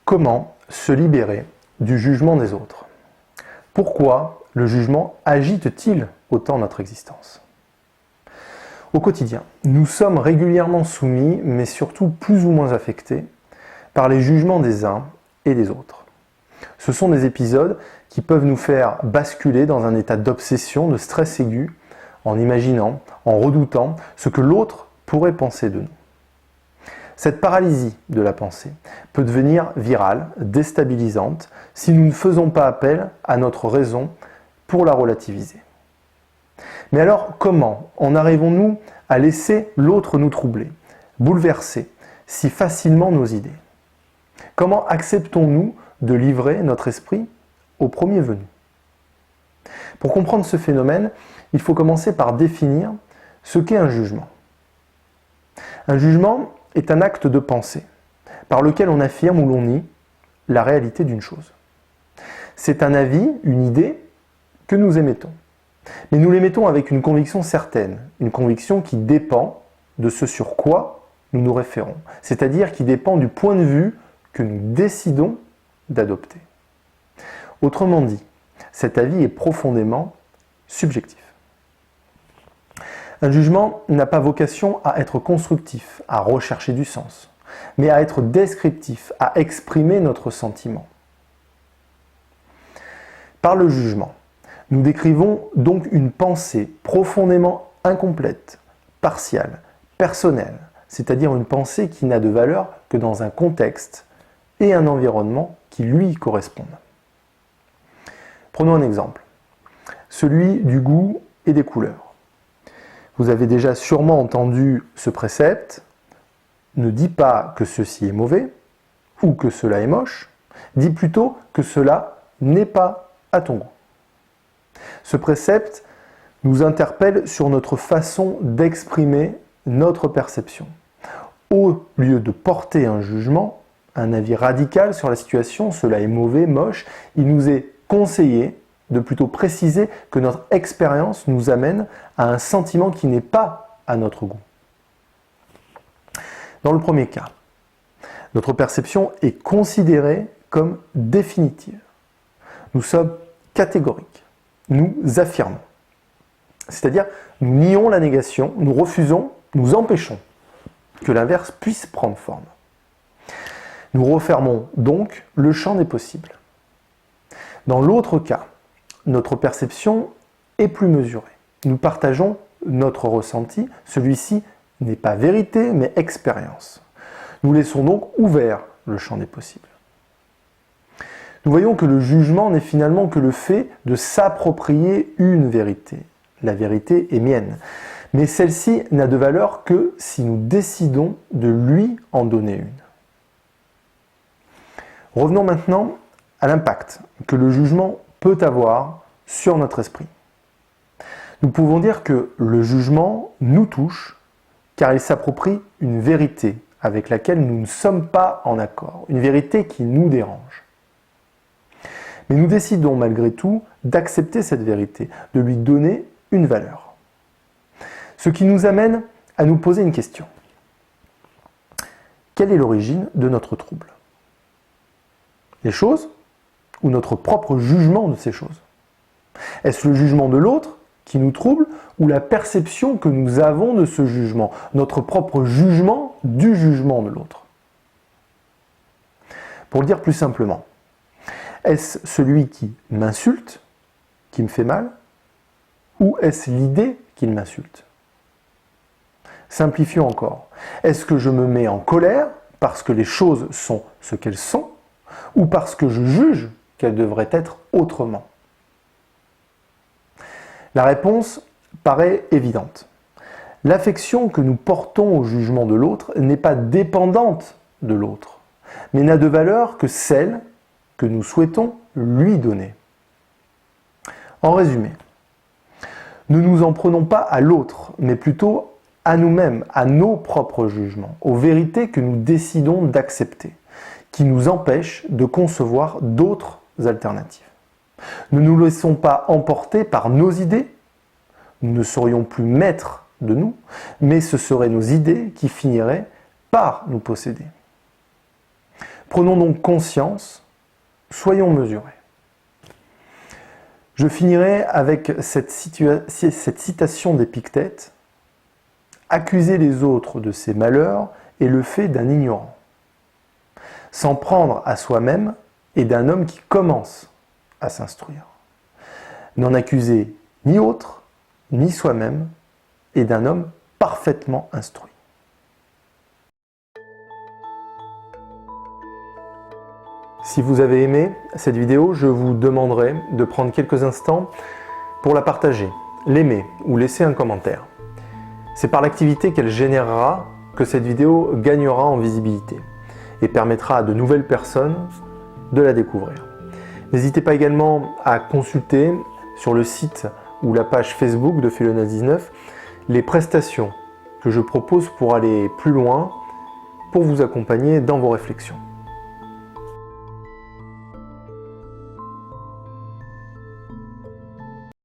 Comment se libérer du jugement des autres? Pourquoi le jugement agite-t-il autant notre existence? Au quotidien, nous sommes régulièrement soumis, mais surtout plus ou moins affectés, par les jugements des uns et des autres. Ce sont des épisodes qui peuvent nous faire basculer dans un état d'obsession, de stress aigu, en imaginant, en redoutant ce que l'autre pourrait penser de nous. Cette paralysie de la pensée peut devenir virale, déstabilisante, si nous ne faisons pas appel à notre raison pour la relativiser. Mais alors, comment en arrivons-nous à laisser l'autre nous troubler, bouleverser si facilement nos idées? Comment acceptons-nous de livrer notre esprit au premier venu? Pour comprendre ce phénomène, il faut commencer par définir ce qu'est un jugement. Un jugement est un acte de pensée par lequel on affirme ou l'on nie la réalité d'une chose. C'est un avis, une idée que nous émettons. Mais nous l'émettons avec une conviction certaine, une conviction qui dépend de ce sur quoi nous nous référons, c'est-à-dire qui dépend du point de vue que nous décidons d'adopter. Autrement dit, cet avis est profondément subjectif. Un jugement n'a pas vocation à être constructif, à rechercher du sens, mais à être descriptif, à exprimer notre sentiment. Par le jugement, nous décrivons donc une pensée profondément incomplète, partiale, personnelle, c'est-à-dire une pensée qui n'a de valeur que dans un contexte et un environnement qui lui correspondent. Prenons un exemple, celui du goût et des couleurs. Vous avez déjà sûrement entendu ce précepte, ne dis pas que ceci est mauvais ou que cela est moche, dis plutôt que cela n'est pas à ton goût. Ce précepte nous interpelle sur notre façon d'exprimer notre perception. Au lieu de porter un jugement, un avis radical sur la situation, cela est mauvais, moche, il nous est conseillé de plutôt préciser que notre expérience nous amène à un sentiment qui n'est pas à notre goût. Dans le premier cas, notre perception est considérée comme définitive. Nous sommes catégoriques, nous affirmons. C'est-à-dire, nous nions la négation, nous refusons, nous empêchons que l'inverse puisse prendre forme. Nous refermons donc le champ des possibles. Dans l'autre cas, notre perception est plus mesurée. Nous partageons notre ressenti, celui-ci n'est pas vérité mais expérience. Nous laissons donc ouvert le champ des possibles. Nous voyons que le jugement n'est finalement que le fait de s'approprier une vérité. La vérité est mienne. Mais celle-ci n'a de valeur que si nous décidons de lui en donner une. Revenons maintenant à l'impact que le jugement peut avoir sur notre esprit. Nous pouvons dire que le jugement nous touche car il s'approprie une vérité avec laquelle nous ne sommes pas en accord, une vérité qui nous dérange. Mais nous décidons malgré tout d'accepter cette vérité, de lui donner une valeur. Ce qui nous amène à nous poser une question. Quelle est l'origine de notre trouble? Les choses ou notre propre jugement de ces choses? Est-ce le jugement de l'autre qui nous trouble ou la perception que nous avons de ce jugement, notre propre jugement du jugement de l'autre? Pour le dire plus simplement, est-ce celui qui m'insulte, qui me fait mal, ou est-ce l'idée qu'il m'insulte? Simplifions encore. Est-ce que je me mets en colère parce que les choses sont ce qu'elles sont, ou parce que je juge qu'elles devraient être autrement? La réponse paraît évidente. L'affection que nous portons au jugement de l'autre n'est pas dépendante de l'autre, mais n'a de valeur que celle que nous souhaitons lui donner. En résumé, ne nous en prenons pas à l'autre, mais plutôt à nous-mêmes, à nos propres jugements, aux vérités que nous décidons d'accepter, qui nous empêchent de concevoir d'autres alternatives. Ne nous laissons pas emporter par nos idées, nous ne serions plus maîtres de nous, mais ce seraient nos idées qui finiraient par nous posséder. Prenons donc conscience, soyons mesurés. Je finirai avec cette citation d'Épictète. Accuser les autres de ses malheurs est le fait d'un ignorant. S'en prendre à soi-même est d'un homme qui commence à s'instruire. N'en accuser ni autre, ni soi-même est d'un homme parfaitement instruit. Si vous avez aimé cette vidéo, je vous demanderai de prendre quelques instants pour la partager, l'aimer ou laisser un commentaire. C'est par l'activité qu'elle générera que cette vidéo gagnera en visibilité et permettra à de nouvelles personnes de la découvrir. N'hésitez pas également à consulter sur le site ou la page Facebook de Philona 19 les prestations que je propose pour aller plus loin, pour vous accompagner dans vos réflexions.